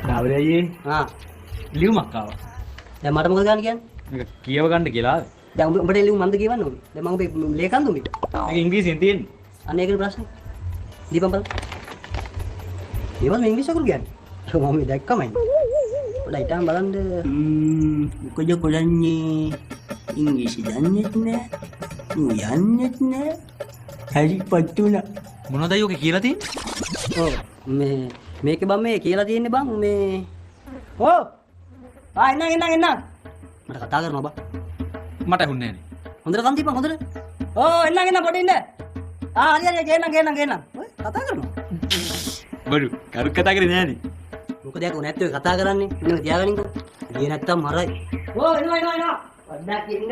නවරයේ ලියුමක් ආවා. දැන් මට මොකද ගන්න කියන්නේ? මේක කියව ගන්න කියලා. දැන් උඹට ලියුම මන්ද කියවන්න ඕනේ. දැන් මම ඔබේ ලේකම්ද උඹේ? මේක ඉංග්‍රීසියෙන් තියෙන්නේ. අන්න ඒකේ ප්‍රශ්නේ. දීපම් බලන්න. ඒවල් මේ ඉංග්‍රීසි අකුරු කියන්නේ. ඒක මම දැක්කමයි. පොඩ්ඩක් හිතාම බලන්න. මොකද කරන්නේ? ඉංග්‍රීසි දන්නේත් නෑ. යන්නෙත් නෑ. හරි පට්ටුණා. මොනවද අයියෝගේ කියලා තියෙන්නේ? ඔව් මේකේ බම් මේ කියලා තියෙන්නේ බං මේ ඔව් එන්න මට කතා කරනවා බං මට ඇහුන්නේ නෑනේ. හොඳට කන් දීපන් හොඳට එන්න පොඩි ඉන්න හරි ගේන්න ඔය කතා කරනවා බඩු කරු කතා කරේ නෑනේ. මොකද යාක නැත්තේ ඔය කතා කරන්නේ මෙන්න තියාගනින්කෝ ගියේ නැත්තම් මරයි එන්න පොඩ්ඩක් ඉන්න